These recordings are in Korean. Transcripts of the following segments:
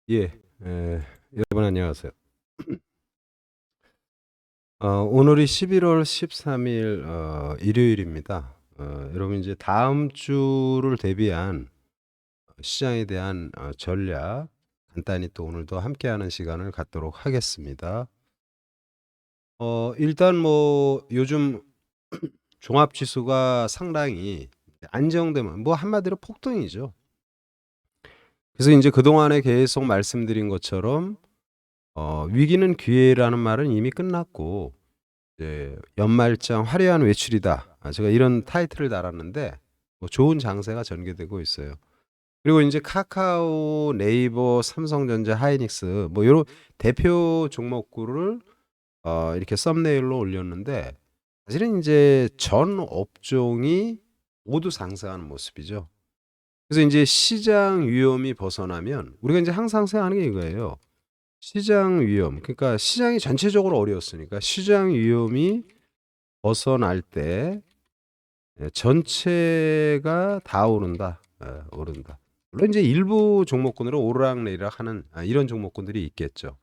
예. 여러분 안녕하세요. 오늘이 11월 13일 일요일입니다. 여러분 이제 다음 주를 대비한 시장에 대한 전략 간단히 또 오늘도 함께하는 시간을 갖도록 하겠습니다. 일단 뭐 요즘 종합 지수가 상당히 안정되면 뭐 한마디로 폭등이죠. 그래서 이제 그동안에 계속 말씀드린 것처럼 위기는 기회라는 말은 이미 끝났고 이제 연말정 화려한 외출이다. 제가 이런 타이틀을 달았는데 뭐 좋은 장세가 전개되고 있어요. 그리고 이제 카카오, 네이버, 삼성전자, 하이닉스 뭐 요런 대표 종목군을 이렇게 썸네일로 올렸는데 사실은 이제 전 업종이 모두 상승하는 모습이죠. 그래서 이제 시장 위험이 벗어나면 우리가 이제 항상 생각하는 게 이거예요. 시장 위험, 그러니까 시장이 전체적으로 어려웠으니까 시장 위험이 벗어날 때 전체가 다 오른다. 오른다. 물론 이제 일부 종목군으로 오르락내리락 하는 이런 종목군들이 있겠죠.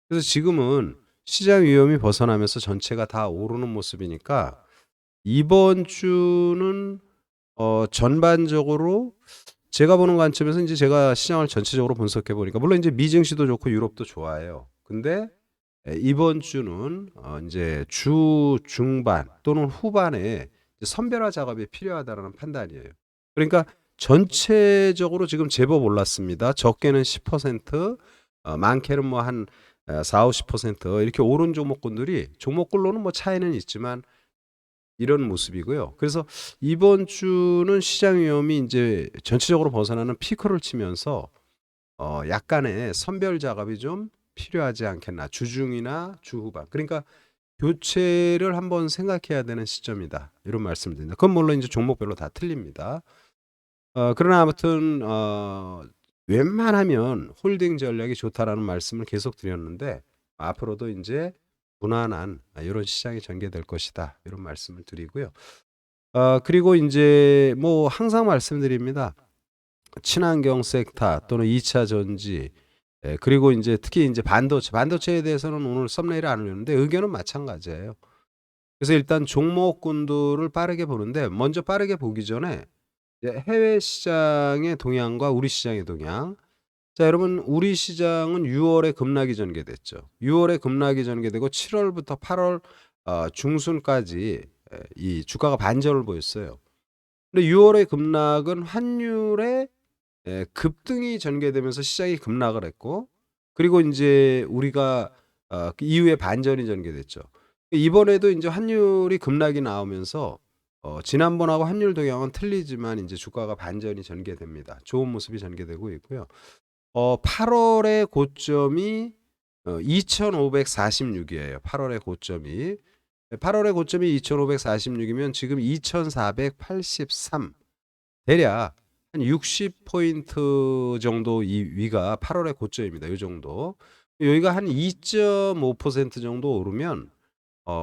그래서 지금은 시장 위험이 벗어나면서 전체가 다 오르는 모습이니까 이번 주는 전반적으로 제가 보는 관점에서 인제 제가 시장을 전체적으로 분석해 보니까 물론 인제 미증시도 좋고 유럽도 좋아요. 근데 이번 주는 인제 주 중반 또는 후반에 이제 선별화 작업이 필요하다라는 판단이에요. 그러니까 전체적으로 지금 제법 올랐습니다. 적게는 10%, 많게는 뭐 한 40-50% 이렇게 오른 종목군들이 종목별로는 뭐 차이는 있지만 이런 모습이고요. 그래서 이번 주는 시장 위험이 인제 전체적으로 벗어나는 피크를 치면서 약간의 선별 작업이 좀 필요하지 않겠나. 주중이나 주후반. 그러니까 '교체를 한번 생각해야 되는 시점이다.' 이런 말씀을 드립니다. 그건 물론 인제 종목별로 다 틀립니다. 그러나 아무튼 웬만하면 홀딩 전략이 좋다라는 말씀을 계속 드렸는데 앞으로도 인제 무난한 요런 시장이 전개될 것이다. 요런 말씀을 드리고요. 그리고 인제 뭐 항상 말씀드립니다. 친환경 섹터 또는 2차 전지 그리고 인제 특히 인제 반도체에 대해서는 오늘 썸네일을 안 올렸는데 의견은 마찬가지예요. 그래서 일단 종목군들을 빠르게 보는데 먼저 빠르게 보기 전에 이제 해외 시장의 동향과 우리 시장의 동향. 자 여러분 우리 시장은 6 월에 급락이 전개됐죠. 6 월에 급락이 전개되고 7 월부터 8월 중순까지 이 주가가 반전을 보였어요. 근데 6 월의 급락은 환율의 급등이 전개되면서 시장이 급락을 했고 그리고 인제 우리가 그 이후에 반전이 전개됐죠. 이번에도 인제 환율이 급락이 나오면서 지난번하고 환율 동향은 틀리지만 인제 주가가 반전이 전개됩니다. 좋은 모습이 전개되고 있고요. 8 월의 고점이 2,546 이에요. 8 월의 고점이. 8 월의 고점이 2,546 이면 지금 2,483 대략 한 60 포인트 정도 이 위가 8 월의 고점입니다. 요 정도. 여기가 한 2.5% 정도 오르면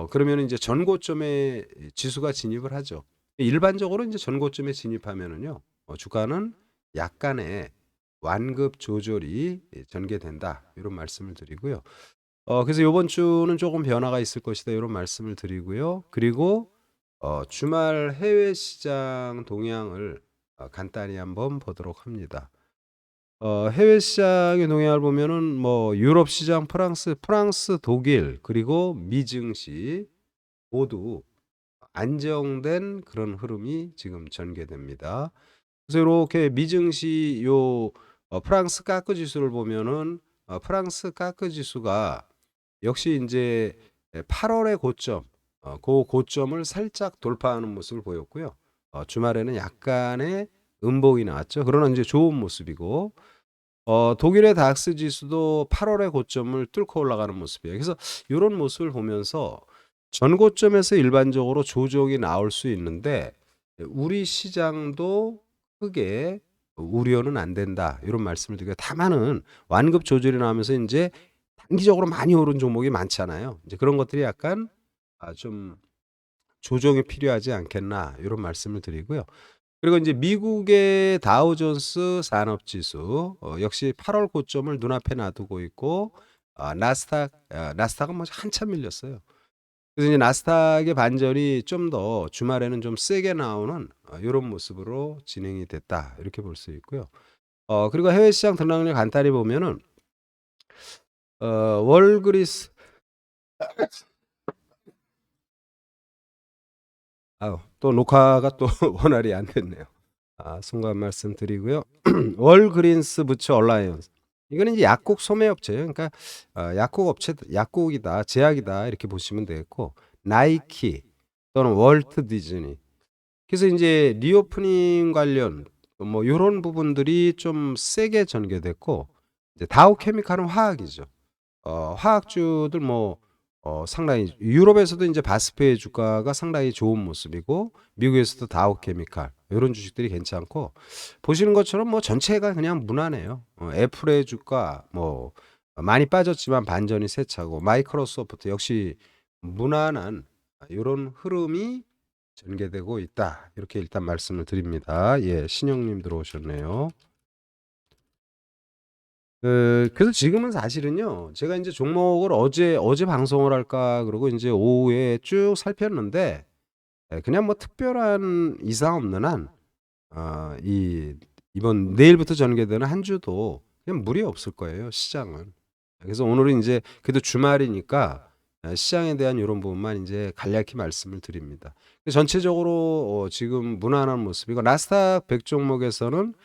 그러면은 인제 전고점에 지수가 진입을 하죠. 일반적으로 인제 전고점에 진입하면은요. 주가는 약간의 완급 조절이 전개된다. 요런 말씀을 드리고요. 그래서 요번 주는 쪼금 변화가 있을 것이다. 요런 말씀을 드리고요. 그리고 주말 해외 시장 동향을 간단히 한번 보도록 합니다. 해외 시장의 동향을 보면은 뭐 유럽 시장 프랑스, 독일 그리고 미 증시 모두 안정된 그런 흐름이 지금 전개됩니다. 그래서 요렇게 미 증시 요 프랑스 카크 지수를 보면은 프랑스 카크 지수가 역시 인제 8 월의 고점 고 고점을 살짝 돌파하는 모습을 보였고요. 주말에는 약간의 음봉이 나왔죠. 그러나 인제 좋은 모습이고 독일의 닥스 지수도 8 월의 고점을 뚫고 올라가는 모습이에요. 그래서 요런 모습을 보면서 전고점에서 일반적으로 조정이 나올 수 있는데 우리 시장도 크게 우려는 안 된다. 요런 말씀을 드리고요. 다만은 완급 조절이 나오면서 인제 단기적으로 많이 오른 종목이 많잖아요. 이제 그런 것들이 약간 좀 조정이 필요하지 않겠나 요런 말씀을 드리고요. 그리고 이제 미국의 다우존스 산업지수 역시 8월 고점을 눈앞에 놔두고 있고 나스닥은 뭐 한참 밀렸어요. 그래서 이제 나스닥의 반전이 좀 더 주말에는 좀 세게 나오는 요런 모습으로 진행이 됐다. 이렇게 볼 수 있고요. 그리고 해외 시장 등락률 간단히 보면은 월그리스 또 녹화가 또 원활히 안 됐네요. 순간 말씀드리고요. 월그린스 부츠 얼라이언스 이거는 이제 약국 소매업체예요. 그러니까 약국 업체 약국이다, 제약이다 이렇게 보시면 되겠고 나이키 또는 월트 디즈니. 그래서 이제 리오프닝 관련 뭐 요런 부분들이 좀 세게 전개됐고 이제 다우케미칼은 화학이죠. 화학주들 뭐 상당히 유럽에서도 이제 바스페의 주가가 상당히 좋은 모습이고 미국에서도 다우케미칼 요런 주식들이 괜찮고 보시는 것처럼 뭐 전체가 그냥 무난해요. 애플의 주가 뭐 많이 빠졌지만 반전이 세차고 마이크로소프트 역시 무난한 요런 흐름이 전개되고 있다. 이렇게 일단 말씀을 드립니다. 예, 신영님 들어오셨네요. 그래서 지금은 사실은요. 제가 인제 종목을 어제 방송을 할까 그러고 인제 오후에 쭉 살폈는데 그냥 뭐 특별한 이상 없는 한 이번 내일부터 전개되는 한 주도 그냥 무리 없을 거예요, 시장은. 그래서 오늘은 인제 그래도 주말이니까 시장에 대한 요런 부분만 인제 간략히 말씀을 드립니다. 전체적으로 지금 무난한 모습이고 나스닥 100 종목에서는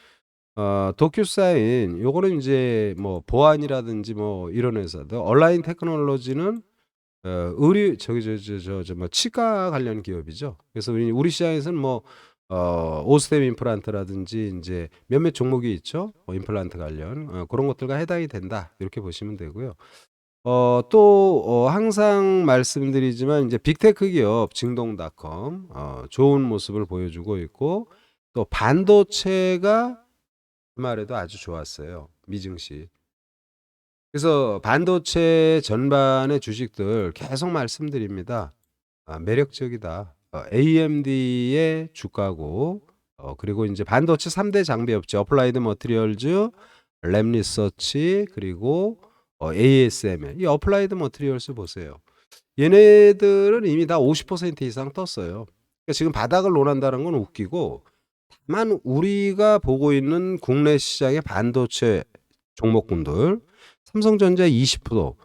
도큐사인 요거는 인제 뭐 보안이라든지 뭐 이런 회사들 얼라인 테크놀로지는 의류 뭐 치과 관련 기업이죠. 그래서 우리 시장에서는 뭐 오스템 임플란트라든지 인제 몇몇 종목이 있죠. 임플란트 관련 고런 것들과 해당이 된다. 이렇게 보시면 되고요. 또 항상 말씀드리지만 인제 빅테크 기업 징동닷컴 좋은 모습을 보여주고 있고 또 반도체가 주말에도 아주 좋았어요. 미증시. 그래서 반도체 전반의 주식들 계속 말씀드립니다. 매력적이다. AMD의 주가고 그리고 인제 반도체 3대 장비 업체 어플라이드 머티리얼즈, 램리서치 그리고 ASML. 이 어플라이드 머티리얼스 보세요. 얘네들은 이미 다 50% 이상 떴어요. 그러니까 지금 바닥을 논한다는 건 웃기고 다만 우리가 보고 있는 국내 시장의 반도체 종목군들 삼성전자 20%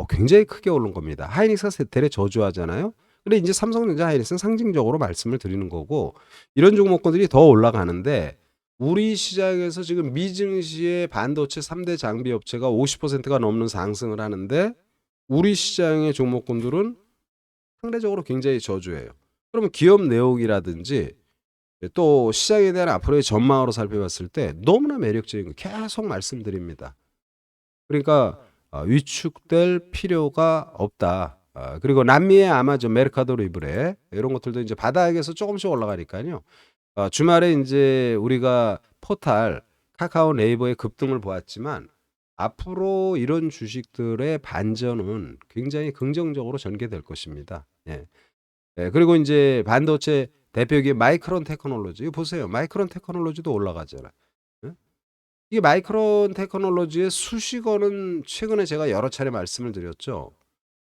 굉장히 크게 오른 겁니다. 하이닉스가 대래 저주하잖아요. 근데 이제 삼성전자 하이닉스는 상징적으로 말씀을 드리는 거고 이런 종목군들이 더 올라가는데 우리 시장에서 지금 미증시의 반도체 3대 장비 업체가 50%가 넘는 상승을 하는데 우리 시장의 종목군들은 상대적으로 굉장히 저조해요. 그러면 기업 내용이라든지 또 시장에 대한 앞으로의 전망으로 살펴봤을 때 너무나 매력적인 거 계속 말씀드립니다. 그러니까 위축될 필요가 없다. 그리고 남미의 아마존, 메르카도 리브레 이런 것들도 이제 바닥에서 조금씩 올라가니까요. 주말에 인제 우리가 포탈, 카카오, 네이버의 급등을 보았지만 앞으로 이런 주식들의 반전은 굉장히 긍정적으로 전개될 것입니다. 예. 예. 그리고 인제 반도체 대표기업 마이크론 테크놀로지 이거 보세요. 마이크론 테크놀로지도 올라가잖아요. 예? 이게 마이크론 테크놀로지의 수식어는 최근에 제가 여러 차례 말씀을 드렸죠.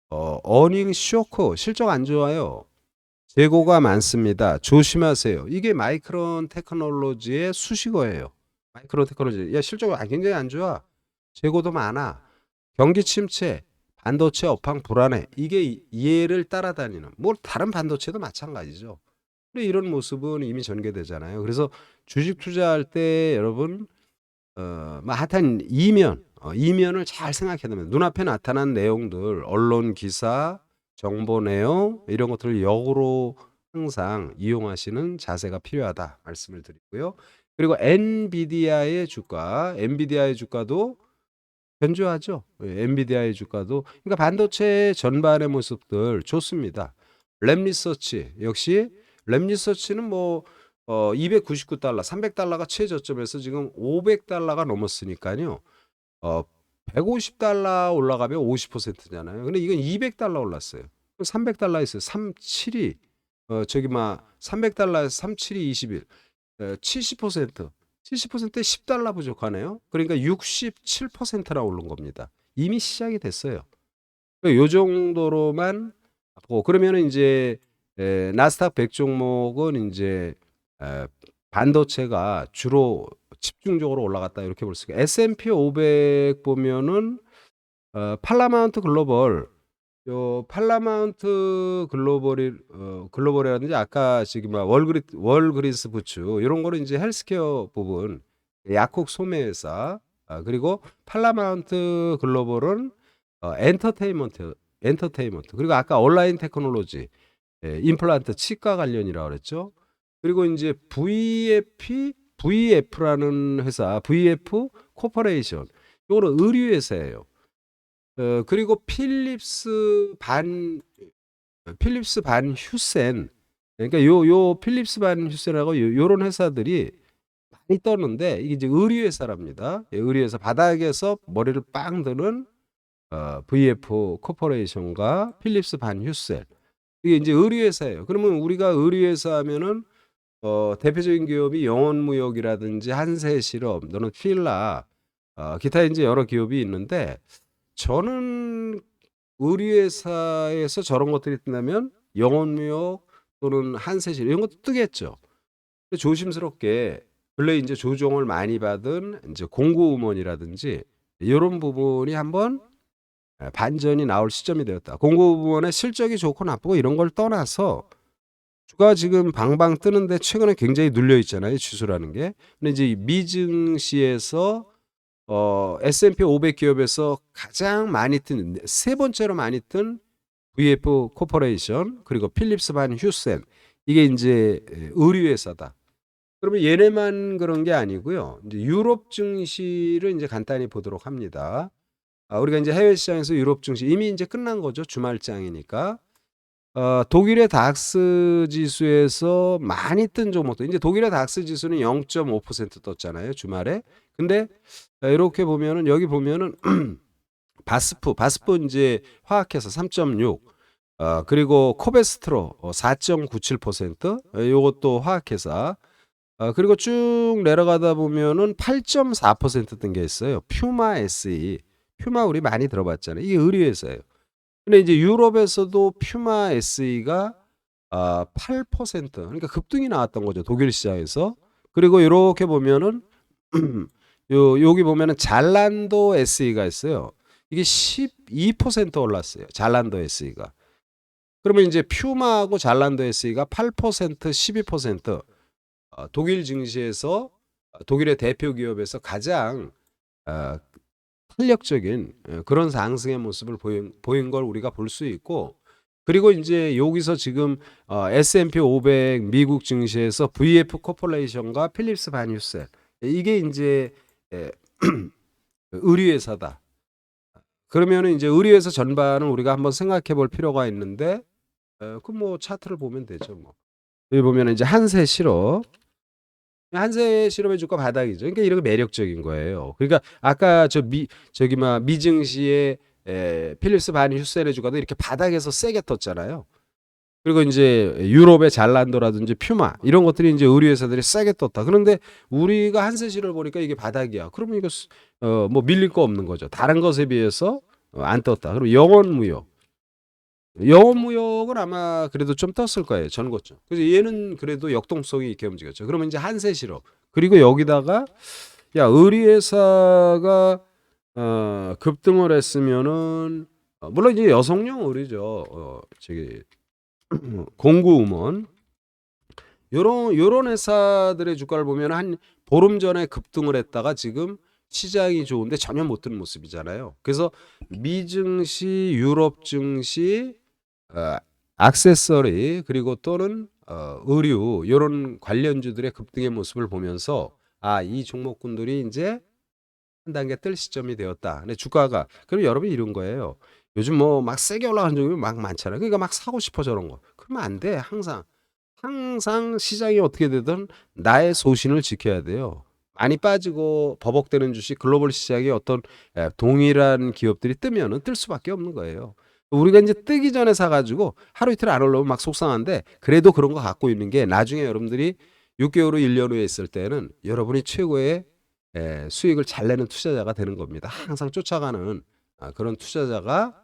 어닝 쇼크 실적 안 좋아요. 재고가 많습니다. 조심하세요. 이게 마이크론 테크놀로지의 수식어예요. 마이크론 테크놀로지. 야, 실적 굉장히 안 좋아. 재고도 많아. 경기 침체, 반도체 업황 불안해. 이게 얘를 따라다니는. 뭐 다른 반도체도 마찬가지죠. 근데 이런 모습은 이미 전개되잖아요. 그래서 주식 투자할 때 여러분 뭐 하여튼 이면을 잘 생각해야 됩니다. 눈앞에 나타난 내용들, 언론 기사, 정보 내용 이런 것들을 역으로 항상 이용하시는 자세가 필요하다 말씀을 드리고요. 그리고 엔비디아의 주가도 견조하죠. 예, 엔비디아의 주가도 그러니까 반도체 전반의 모습들 좋습니다. 램리서치 역시 램리서치는 뭐 $299, $300가 최저점에서 지금 $500가 넘었으니까요. $150 올라가면 50%잖아요. 근데 이건 $200 올랐어요. $300 있어요. 372 저기 막 $300에서 372 21 70%, 70%에 $10 부족하네요. 그러니까 67%나 오른 겁니다. 이미 시작이 됐어요. 요 정도로만 보고 그러면은 인제 나스닥 100 종목은 인제 에 반도체가 주로 집중적으로 올라갔다 이렇게 볼 수가. S&P 500 보면은 팔라마운트 글로벌 요 팔라마운트 글로벌이라든지 아까 지금 월그리스 부츠 요런 거는 인제 헬스케어 부분 약국 소매 회사 그리고 팔라마운트 글로벌은 엔터테인먼트 그리고 아까 온라인 테크놀로지 임플란트 치과 관련이라고 그랬죠. 그리고 인제 VF라는 회사 VF 코퍼레이션 요거는 의류 회사예요. 그리고 필립스 반 휴센 그러니까 요 필립스 반 휴센하고 요런 회사들이 많이 떴는데 이게 이제 의류 회사랍니다. 예, 의류 회사 바닥에서 머리를 빵 드는 VF 코퍼레이션과 필립스 반 휴센 이게 이제 의류 회사예요. 그러면 우리가 의류 회사 하면은 대표적인 기업이 영원무역이라든지 한세실업 또는 필라 기타 인제 여러 기업이 있는데 저는 의류회사에서 저런 것들이 뜬다면 영원무역 또는 한세실 이런 것도 뜨겠죠. 근데 조심스럽게 근래 인제 조정을 많이 받은 인제 공고부문이라든지 요런 부분이 한번 반전이 나올 시점이 되었다. 공고부문의 실적이 좋고 나쁘고 이런 걸 떠나서 주가 지금 방방 뜨는데 최근에 굉장히 눌려 있잖아요, 지수라는 게. 근데 이제 미증시에서 S&P 500 기업에서 가장 많이 뜬 세 번째로 많이 뜬 VF 코퍼레이션 그리고 필립스 반 휴센 이게 인제 의류 회사다. 그러면 얘네만 그런 게 아니고요. 인제 유럽 증시를 인제 간단히 보도록 합니다. 우리가 인제 해외 시장에서 유럽 증시 이미 인제 끝난 거죠. 주말장이니까. 독일의 닥스 지수에서 많이 뜬 종목들 인제 독일의 닥스 지수는 0.5% 떴잖아요, 주말에. 근데 이렇게 보면은 여기 보면은 바스프 인제 화학회사 3.6 그리고 코베스트로 4.97% 요것도 화학회사 그리고 쭉 내려가다 보면은 8.4% 뜬 게 있어요. 퓨마 SE. 퓨마 우리 많이 들어봤잖아요. 이게 의류 회사예요. 근데 이제 유럽에서도 퓨마 SE가 8% 그러니까 급등이 나왔던 거죠, 독일 시장에서. 그리고 요렇게 보면은 여기 보면은 잘란도 SE가 있어요. 이게 12% 올랐어요. 잘란도 SE가. 그러면 이제 퓨마하고 잘란도 SE가 8% 12% 독일 증시에서 독일의 대표 기업에서 가장 어 탄력적인 그런 상승의 모습을 보인 걸 우리가 볼 수 있고 그리고 인제 여기서 지금 S&P 500 미국 증시에서 VF 코퍼레이션과 필립스 반 휴센 이게 인제 예 의류 회사다. 그러면은 인제 의류 회사 전반을 우리가 한번 생각해 볼 필요가 있는데 그 뭐 차트를 보면 되죠 뭐. 여기 보면은 이제 한세실업 한세실업의 주가 바닥이죠. 그러니까 이런 게 매력적인 거예요. 그러니까 아까 미증시의 필립스 반 휴센의 주가도 이렇게 바닥에서 세게 떴잖아요. 그리고 인제 유럽의 잘란도라든지 퓨마 이런 것들이 인제 의류 회사들이 세게 떴다. 그런데 우리가 한세실을 보니까 이게 바닥이야. 그러면 이거 뭐 밀릴 거 없는 거죠. 다른 것에 비해서 안 떴다. 그리고 영원무역은 아마 그래도 좀 떴을 거예요. 전고점. 그래서 얘는 그래도 역동성이 있게 움직였죠. 그러면 이제 한세실업 그리고 여기다가 야 의류 회사가 급등을 했으면은 물론 이제 여성용 의류죠. 공구음원 요런 회사들의 주가를 보면 한 보름 전에 급등을 했다가 지금 시장이 좋은데 전혀 못 드는 모습이잖아요. 그래서 미증시, 유럽 증시, 액세서리 그리고 또는 의류 요런 관련주들의 급등의 모습을 보면서 이 종목군들이 인제 한 단계 뜰 시점이 되었다. 근데 주가가 그럼 여러분이 이런 거예요. 요즘 뭐 막 세게 올라가는 종목이 막 많잖아요. 그러니까 막 사고 싶어 저런 거. 그러면 안 돼. 항상 시장이 어떻게 되든 나의 소신을 지켜야 돼요. 많이 빠지고 버벅대는 주식 글로벌 시장에 어떤 동일한 기업들이 뜨면은 뜰 수밖에 없는 거예요. 우리가 인제 뜨기 전에 사 가지고 하루 이틀 안 올라오면 막 속상한데 그래도 그런 거 갖고 있는 게 나중에 여러분들이 6개월 후 1년 후에 있을 때는 여러분이 최고의 수익을 잘 내는 투자자가 되는 겁니다. 항상 쫓아가는 그런 투자자가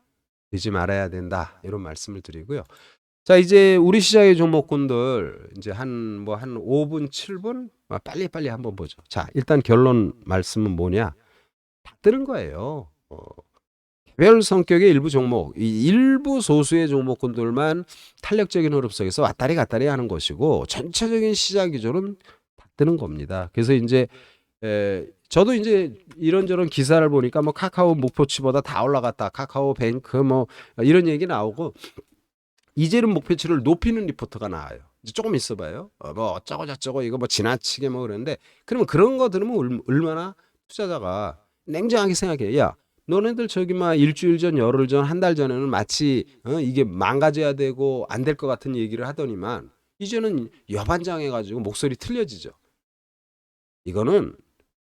되지 말아야 된다. 이런 말씀을 드리고요. 자, 이제 우리 시장의 종목군들 이제 한 5분, 7분 빨리빨리 한번 보죠. 자, 일단 결론 말씀은 뭐냐? 다 뜨는 거예요. 개별 성격의 일부 종목, 이 일부 소수의 종목군들만 탄력적인 흐름 속에서 왔다리 갔다리 하는 것이고 전체적인 시장 기조는 다 뜨는 겁니다. 그래서 이제 저도 이제 이런저런 기사를 보니까 뭐 카카오 목표치보다 다 올라갔다, 카카오 뱅크 뭐 이런 얘기 나오고 이제는 목표치를 높이는 리포트가 나와요. 이제 조금 있어봐요. 뭐 어쩌고 저쩌고 이거 뭐 지나치게 뭐 그러는데 그러면 그런 거 들으면 얼마나 투자자가 냉정하게 생각해. 야, 너네들 저기 막 일주일 전, 열흘 전, 한 달 전에는 마치 이게 망가져야 되고 안 될 것 같은 얘기를 하더니만 이제는 여반장해가지고 목소리 틀려지죠. 이거는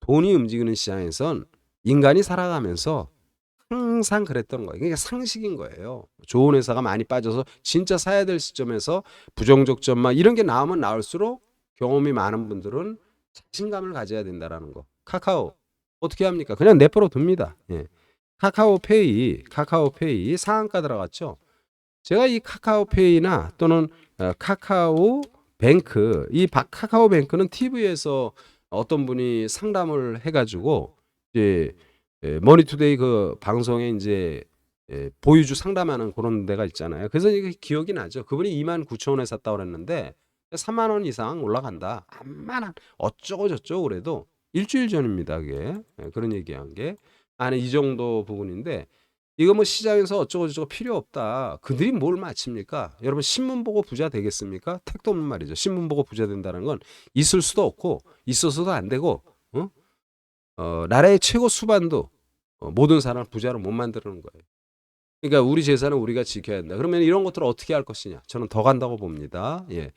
돈이 움직이는 시장에선 인간이 살아가면서 항상 그랬던 거예요. 그러니까 상식인 거예요. 좋은 회사가 많이 빠져서 진짜 사야 될 시점에서 부정적 점막 이런 게 나오면 나올수록 경험이 많은 분들은 자신감을 가져야 된다라는 거. 카카오 어떻게 합니까? 그냥 내버려 둡니다. 예. 카카오페이 상한가 들어갔죠. 제가 이 카카오페이나 또는 카카오뱅크 카카오뱅크는 TV에서 어떤 분이 상담을 해가지고 이제 머니투데이 그 방송에 이제 보유주 상담하는 그런 데가 있잖아요. 그래서 이게 기억이 나죠. 그분이 29,000원에 샀다고 그랬는데 3만 원 이상 올라간다. 암만 어쩌고 저쩌고 그래도 일주일 전입니다. 그게 그런 얘기한 게 아니 이 정도 부분인데 이거 뭐 시장에서 어쩌고 저쩌고 필요 없다. 그들이 뭘 맞춥니까? 여러분 신문 보고 부자 되겠습니까? 택도 없는 말이죠. 신문 보고 부자 된다는 건 있을 수도 없고 있어서도 안 되고 나라의 최고 수반도 모든 사람을 부자로 못 만드는 거예요. 그러니까 우리 재산은 우리가 지켜야 된다. 그러면 이런 것들을 어떻게 할 것이냐? 저는 더 간다고 봅니다. 예.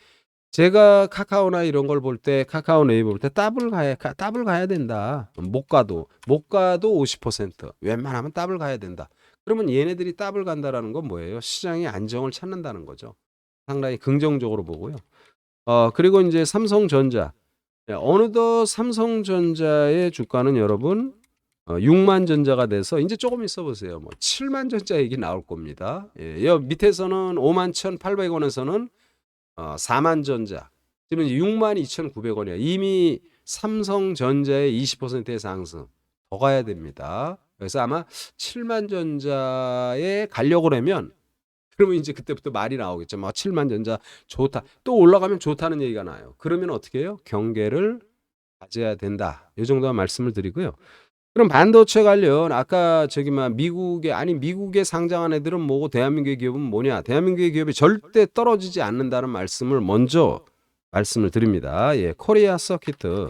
제가 카카오나 이런 걸 볼 때 카카오 네이버 볼 때 더블 가야 된다. 못 가도 50% 웬만하면 더블 가야 된다. 그러면 얘네들이 더블 간다라는 건 뭐예요? 시장의 안정을 찾는다는 거죠. 상당히 긍정적으로 보고요. 그리고 이제 삼성전자. 어느덧 삼성전자의 주가는 여러분 6만 전자가 돼서 이제 조금 있어 보세요. 뭐 7만 전자 얘기 나올 겁니다. 예, 여 밑에서는 5만 1,800원에서는 4만 전자. 지금 6만 2,900원이에요. 이미 삼성전자의 20%의 상승 더 가야 됩니다. 그래서 아마 7만 전자에 가려고 하면 그러면 이제 그때부터 말이 나오겠죠. 막 7만 전자 좋다. 또 올라가면 좋다는 얘기가 나요. 그러면 어떻게 해요? 경계를 가져야 된다. 이 정도만 말씀을 드리고요. 그럼 반도체 관련 아까 저기 막 미국에 상장한 애들은 뭐고 대한민국의 기업은 뭐냐? 대한민국의 기업이 절대 떨어지지 않는다는 말씀을 먼저 말씀을 드립니다. 예, 코리아 서키트.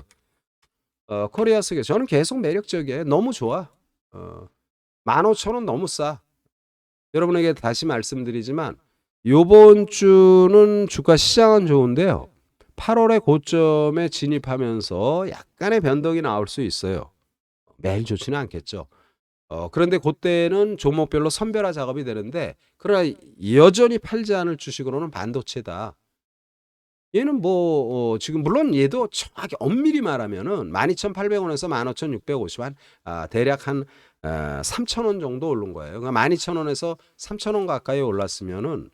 코리아 서키트 저는 계속 매력적이에요. 너무 좋아. 15,000원 너무 싸. 여러분에게 다시 말씀드리지만 요번 주는 주가 시장은 좋은데요. 8월의 고점에 진입하면서 약간의 변동이 나올 수 있어요. 매일 좋지는 않겠죠. 그런데 그때는 종목별로 선별화 작업이 되는데 그러나 여전히 팔지 않을 주식으로는 반도체다. 얘는 뭐 지금 물론 얘도 정확히 엄밀히 말하면은 12,800원에서 15,650원 대략 한 3,000원 정도 오른 거예요. 그러니까 12,000원에서 3,000원 가까이 올랐으면은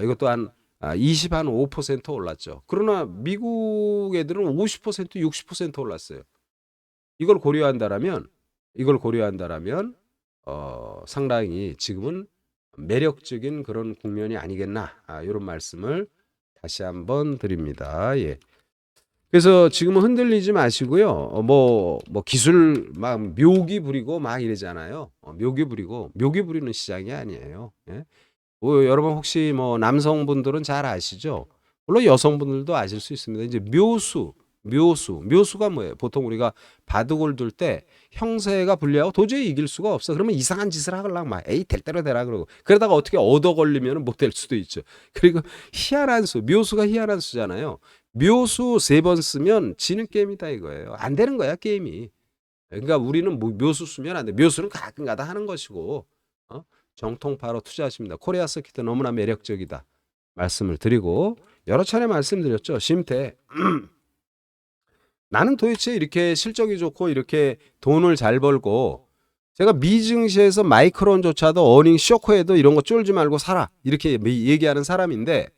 이것도 한 5% 올랐죠. 그러나 미국 애들은 50% 60% 올랐어요. 이걸 고려한다라면 상당히 지금은 매력적인 그런 국면이 아니겠나 이런 말씀을 다시 한번 드립니다. 예. 그래서 지금은 흔들리지 마시고요. 뭐 기술 막 묘기 부리고 막 이러잖아요. 묘기 부리는 시장이 아니에요. 예. 여러분 혹시 뭐 남성분들은 잘 아시죠? 물론 여성분들도 아실 수 있습니다. 이제 묘수가 뭐예요? 보통 우리가 바둑을 둘 때 형세가 불리하고 도저히 이길 수가 없어. 그러면 이상한 짓을 하려고 막 에이 될 대로 되라 그러고 그러다가 어떻게 얻어 걸리면 못 될 수도 있죠. 그리고 묘수가 희한한 수잖아요. 묘수 3번 쓰면 지는 게임이다 이거예요. 안 되는 거야 게임이. 그러니까 우리는 묘수 쓰면 안 돼. 묘수는 가끔가다 하는 것이고 정통파로 투자하십니다. 코리아 서킷 너무나 매력적이다 말씀을 드리고 여러 차례 말씀드렸죠. 심태 나는 도대체 이렇게 실적이 좋고 이렇게 돈을 잘 벌고 제가 미증시에서 마이크론조차도 어닝 쇼크에도 이런 거 쫄지 말고 사라 이렇게 얘기하는 사람인데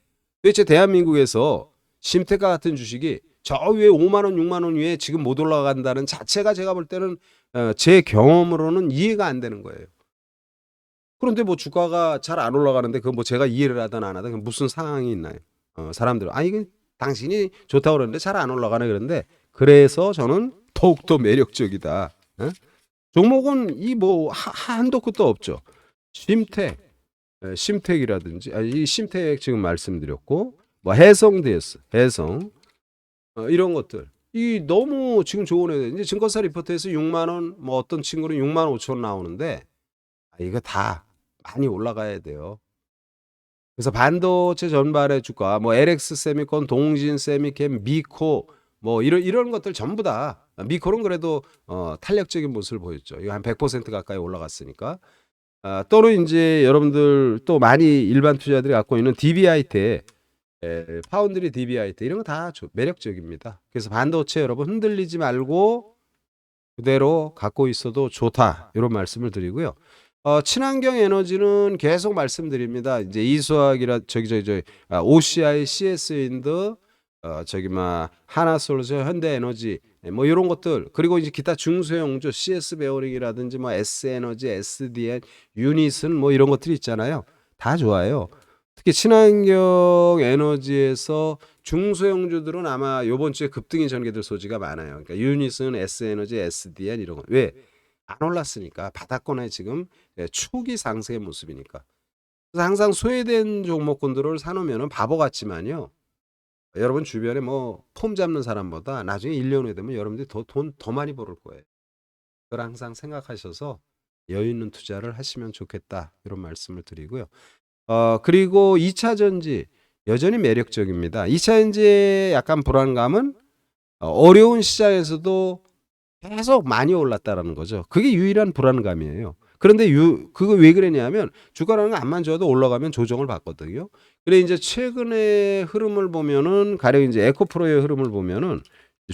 도대체 대한민국에서 심테카 같은 주식이 저 위에 5만 원, 6만 원 위에 지금 못 올라간다는 자체가 제가 볼 때는 제 경험으로는 이해가 안 되는 거예요. 그런데 뭐 주가가 잘 안 올라가는데 그 뭐 제가 이해를 하든 안 하든 무슨 상황이 있나요? 사람들은 이거 당신이 좋다고 그러는데 잘 안 올라가네 그런데 그래서 저는 더욱더 매력적이다. 어? 종목은 이 뭐 한도 끝도 없죠. 심택, 심택이라든지 이 심택 지금 말씀드렸고 뭐 해성 DS, 해성 이런 것들 이 너무 지금 좋은 애들 이제 증권사 리포트에서 6만 원, 뭐 어떤 친구는 6만 5천 원 나오는데 이거 다 많이 올라가야 돼요. 그래서 반도체 전반의 주가 뭐 LX 세미콘, 동진 세미캠, 미코 뭐 이런 것들 전부 다 미코는 그래도 탄력적인 모습을 보였죠. 이거 한 100% 가까이 올라갔으니까. 또는 이제 여러분들 또 많이 일반 투자들이 갖고 있는 DBIT, 파운드리 DBIT 이런 거 다 매력적입니다. 그래서 반도체 여러분 흔들리지 말고 그대로 갖고 있어도 좋다 이런 말씀을 드리고요. 친환경 에너지는 계속 말씀드립니다. 이제 이수학이라 저기 OCI, CS인드 저기 막 하나솔루션, 현대에너지 뭐 이런 것들 그리고 이제 기타 중소형주 CS 베어링이라든지 뭐 S에너지, SDN, 유닛은 뭐 이런 것들이 있잖아요. 다 좋아요. 특히 친환경 에너지에서 중소형주들은 아마 이번 주에 급등이 전개될 소지가 많아요. 그러니까 유닛은 S에너지, SDN 이런 거. 왜? 안 올랐으니까 바닥권에 지금 초기 상승의 모습이니까. 그래서 항상 소외된 종목군들을 사놓으면 바보 같지만요. 여러분 주변에 뭐 폼 잡는 사람보다 나중에 1년 후에 되면 여러분들이 돈 더 많이 벌을 거예요. 그걸 항상 생각하셔서 여유 있는 투자를 하시면 좋겠다. 이런 말씀을 드리고요. 그리고 2차 전지 여전히 매력적입니다. 2차 전지의 약간 불안감은 어려운 시장에서도 계속 많이 올랐다라는 거죠. 그게 유일한 불안감이에요. 그런데 그거 왜 그러냐면 주가라는 거 안만 좋아도 올라가면 조정을 받거든요. 그래 이제 최근의 흐름을 보면은 가령 이제 에코프로의 흐름을 보면은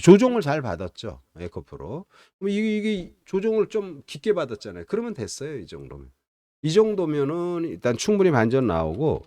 조정을 잘 받았죠. 에코프로. 그럼 이게 조정을 좀 깊게 받았잖아요. 그러면 됐어요. 이 정도면. 이 정도면은 일단 충분히 반전 나오고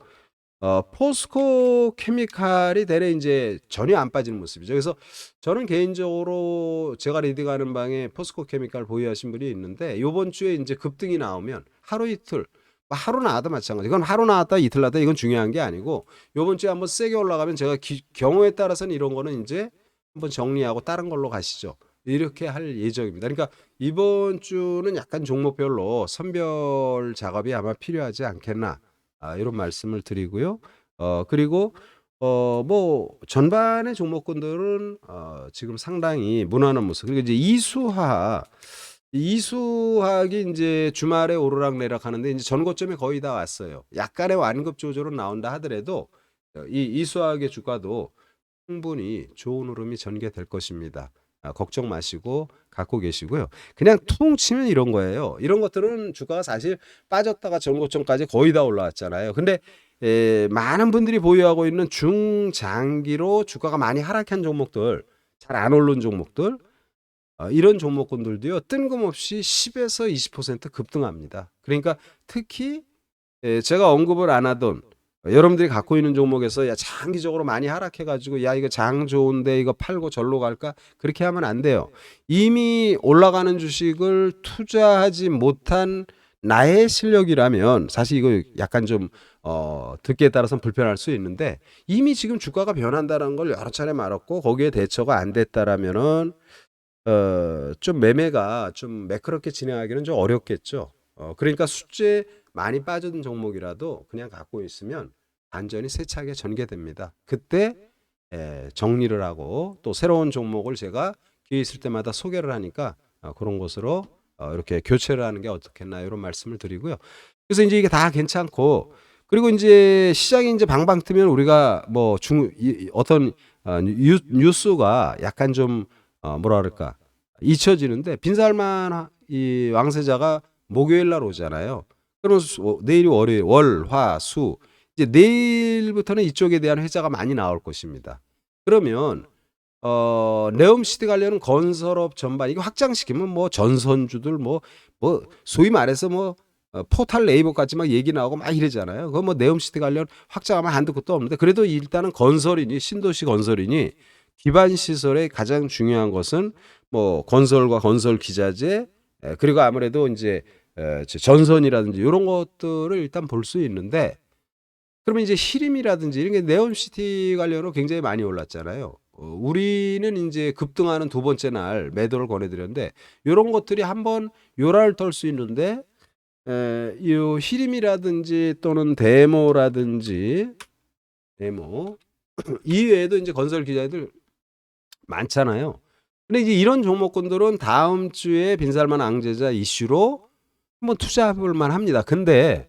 포스코 케미칼이 대래 이제 전혀 안 빠지는 모습이죠. 그래서 저는 개인적으로 제가 리딩하는 방에 포스코 케미칼 보유하신 분이 있는데 요번 주에 이제 급등이 나오면 하루 이틀 하루 나왔다 마찬가지. 이건 하루 나왔다 이틀 나왔다 이건 중요한 게 아니고 요번 주에 한번 세게 올라가면 제가 경우에 따라서는 이런 거는 이제 한번 정리하고 다른 걸로 가시죠. 이렇게 할 예정입니다. 그러니까 이번 주는 약간 종목별로 선별 작업이 아마 필요하지 않겠나. 이런 말씀을 드리고요. 그리고 뭐 전반의 종목군들은 지금 상당히 무난한 모습. 그리고 이제 이수학이 이제 주말에 오르락내락 하는데 이제 전고점에 거의 다 왔어요. 약간의 완급 조절은 나온다 하더라도 이 이수학의 주가도 충분히 좋은 흐름이 전개될 것입니다. 걱정 마시고 갖고 계시고요. 그냥 퉁 치면 이런 거예요. 이런 것들은 주가가 사실 빠졌다가 전고점까지 거의 다 올라왔잖아요. 근데 많은 분들이 보유하고 있는 중장기로 주가가 많이 하락한 종목들, 잘 안 오른 종목들, 이런 종목군들도요. 뜬금없이 10에서 20% 급등합니다. 그러니까 특히 제가 언급을 안 하던 여러분들이 갖고 있는 종목에서 야 장기적으로 많이 하락해 가지고 야 이거 장 좋은데 이거 팔고 절로 갈까? 그렇게 하면 안 돼요. 이미 올라가는 주식을 투자하지 못한 나의 실력이라면 사실 이거 약간 좀 듣기에 따라서는 불편할 수 있는데 이미 지금 주가가 변한다는 걸 여러 차례 말했고 거기에 대처가 안 됐다라면은 좀 매매가 좀 매끄럽게 진행하기는 좀 어렵겠죠. 그러니까 수주에 많이 빠진 종목이라도 그냥 갖고 있으면 완전히 세차게 전개됩니다. 그때 정리를 하고 또 새로운 종목을 제가 기회 있을 때마다 소개를 하니까 그런 것으로 이렇게 교체를 하는 게 어떻겠나 이런 말씀을 드리고요. 그래서 이제 이게 다 괜찮고 그리고 이제 시장이 이제 방방 뜨면 우리가 뭐 어떤 뉴스가 약간 좀 뭐라 그럴까 잊혀지는데 빈살만 이 왕세자가 목요일 날 오잖아요. 그러면 내일이 월요일, 월, 화, 수 이제 내일부터는 이쪽에 대한 회자가 많이 나올 것입니다. 그러면 네옴시티 관련은 건설업 전반 이거 확장시키면 뭐 전선주들 뭐 소위 말해서 뭐 포탈 네이버까지 막 얘기 나오고 막 이러잖아요. 그거 뭐 네옴시티 관련 확장하면 한두 것도 없는데 그래도 일단은 건설이니 신도시 건설이니 기반 시설의 가장 중요한 것은 뭐 건설과 건설 기자재 그리고 아무래도 이제 전선이라든지 이런 것들을 일단 볼 수 있는데 그러면 이제 히림이라든지 이런 게 네옴시티 관련으로 굉장히 많이 올랐잖아요. 우리는 이제 급등하는 두 번째 날 매도를 권해드렸는데 이런 것들이 한번 요랄 털 수 있는데 요 히림이라든지 또는 데모 이외에도 이제 건설 기자들 많잖아요. 근데 이제 이런 종목군들은 다음 주에 빈살만 앙제자 이슈로 한번 투자해볼 만합니다. 근데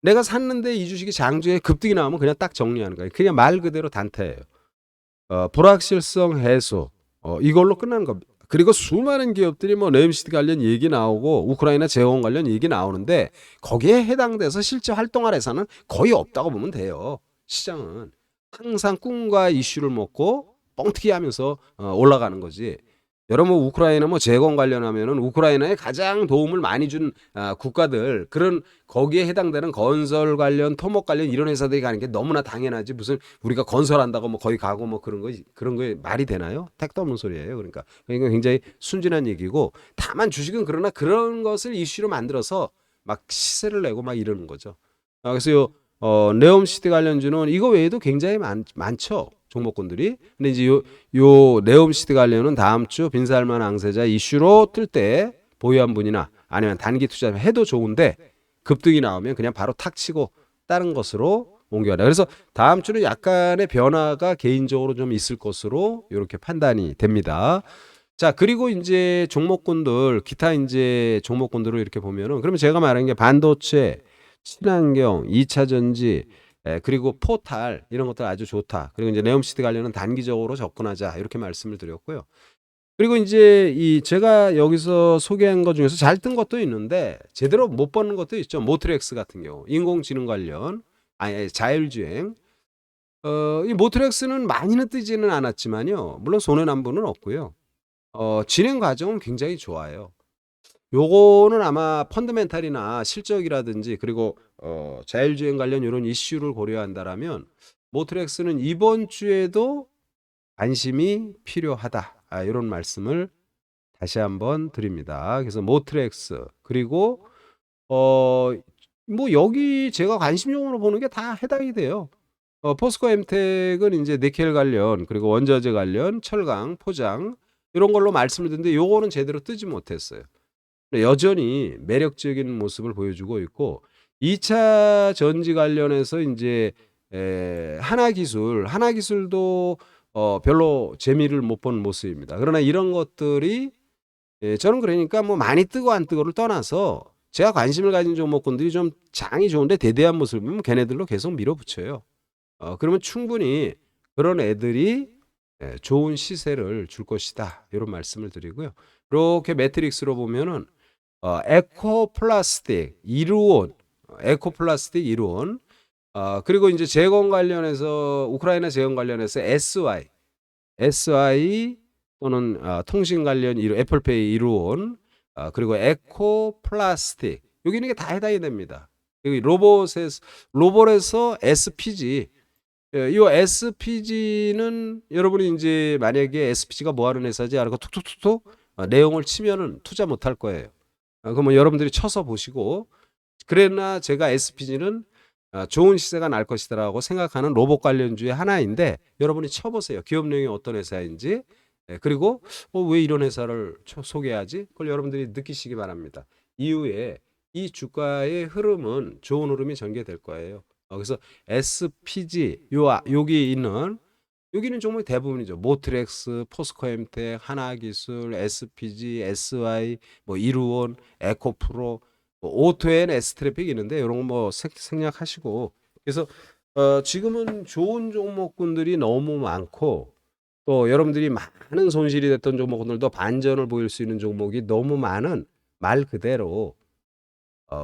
내가 샀는데 이 주식이 장주에 급등이 나오면 그냥 딱 정리하는 거예요. 그냥 말 그대로 단타예요. 불확실성 해소 이걸로 끝나는 겁니다. 그리고 수많은 기업들이 뭐 네임시티 관련 얘기 나오고 우크라이나 재원 관련 얘기 나오는데 거기에 해당돼서 실제 활동할 회사는 거의 없다고 보면 돼요. 시장은 항상 꿈과 이슈를 먹고 뻥튀기 하면서 올라가는 거지. 여러분 우크라이나 뭐 재건 관련하면은 우크라이나에 가장 도움을 많이 준 국가들 그런 거기에 해당되는 건설 관련 토목 관련 이런 회사들이 가는 게 너무나 당연하지 무슨 우리가 건설한다고 뭐 거기 가고 뭐 그런 거 말이 되나요? 택도 없는 소리예요. 그러니까 굉장히 순진한 얘기고 다만 주식은 그러나 그런 것을 이슈로 만들어서 막 시세를 내고 막 이러는 거죠. 그래서 네옴시티 관련주는 이거 외에도 굉장히 많죠. 종목군들이. 근데 이제 요 네옴시티 관련은 다음 주 빈살만 앙세자 이슈로 뜰 때 보유한 분이나 아니면 단기 투자 해도 좋은데 급등이 나오면 그냥 바로 탁 치고 다른 것으로 옮겨라. 그래서 다음 주는 약간의 변화가 개인적으로 좀 있을 것으로 이렇게 판단이 됩니다. 자, 그리고 이제 종목군들, 기타 이제 종목군들을 이렇게 보면은 그러면 제가 말한 게 반도체, 친환경, 2차 전지, 그리고 포탈 이런 것들 아주 좋다. 그리고 이제 네옴시티 관련은 단기적으로 접근하자 이렇게 말씀을 드렸고요. 그리고 이제 이 제가 여기서 소개한 것 중에서 잘 뜬 것도 있는데 제대로 못 버는 것도 있죠. 모트렉스 같은 경우 인공지능 관련, 아니 자율주행. 이 모트렉스는 많이는 뜨지는 않았지만요. 물론 손해남부는 없고요. 진행 과정은 굉장히 좋아요. 요거는 아마 펀더멘탈이나 실적이라든지 그리고 자율주행 관련 이런 이슈를 고려한다라면 모트렉스는 이번 주에도 관심이 필요하다. 이런 말씀을 다시 한번 드립니다. 그래서 모트렉스 그리고 뭐 여기 제가 관심종으로 보는 게 다 해당이 돼요. 포스코 엠텍은 이제 니켈 관련 그리고 원자재 관련 철강 포장 이런 걸로 말씀을 드렸는데 요거는 제대로 뜨지 못했어요. 여전히 매력적인 모습을 보여주고 있고 2차 전지 관련해서 이제 하나기술도 별로 재미를 못 본 모습입니다. 그러나 이런 것들이 저는 그러니까 뭐 많이 뜨고 안 뜨고를 떠나서 제가 관심을 가진 종목군들이 좀 장이 좋은데 대대한 모습을 보면 걔네들로 계속 밀어붙여요. 그러면 충분히 그런 애들이 좋은 시세를 줄 것이다. 이런 말씀을 드리고요. 이렇게 매트릭스로 보면은 에코플라스틱 이루온 그리고 이제 재건 관련해서 우크라이나 재건 관련해서 SI 또는 통신 관련 애플페이 이루온 그리고 에코플라스틱 여기는 게 다 해당이 됩니다. 여기 로봇에서 SPG 이 SPG는 여러분이 이제 만약에 SPG가 뭐 하는 회사지 알고 툭툭툭툭 내용을 치면은 투자 못 할 거예요. 그러면 여러분들이 쳐서 보시고 그러나 제가 SPG는 좋은 시세가 날 것이다라고 생각하는 로봇 관련주의 하나인데 여러분이 쳐보세요. 기업 내용이 어떤 회사인지 그리고 왜 이런 회사를 소개하지? 그걸 여러분들이 느끼시기 바랍니다. 이후에 이 주가의 흐름은 좋은 흐름이 전개될 거예요. 그래서 SPG 여기 있는 여기는 종목이 대부분이죠. 모트렉스, 포스코엠텍, 하나기술, SPG, SY, 뭐 이루온, 에코프로, 뭐 오토엔, S트래픽 있는데 이런 거 뭐 생략하시고 그래서 지금은 좋은 종목군들이 너무 많고 또 여러분들이 많은 손실이 됐던 종목들도 반전을 보일 수 있는 종목이 너무 많은 말 그대로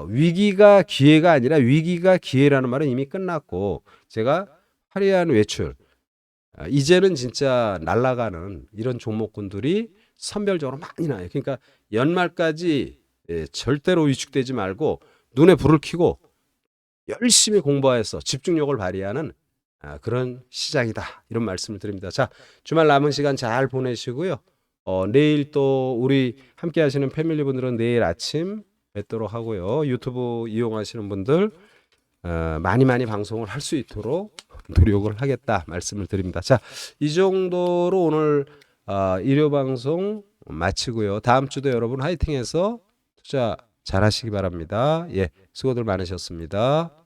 위기가 기회가 아니라 위기가 기회라는 말은 이미 끝났고 제가 화려한 외출 이제는 진짜 날아가는 이런 종목군들이 선별적으로 많이 나요. 그러니까 연말까지 절대로 위축되지 말고 눈에 불을 켜고 열심히 공부해서 집중력을 발휘하는 그런 시장이다. 이런 말씀을 드립니다. 자, 주말 남은 시간 잘 보내시고요. 내일 또 우리 함께 하시는 패밀리 분들은 내일 아침 뵙도록 하고요. 유튜브 이용하시는 분들 많이 방송을 할 수 있도록 노력을 하겠다 말씀을 드립니다. 자, 이 정도로 오늘 일요 방송 마치고요. 다음 주도 여러분 화이팅해서 투자 잘 하시기 바랍니다. 예, 수고들 많으셨습니다.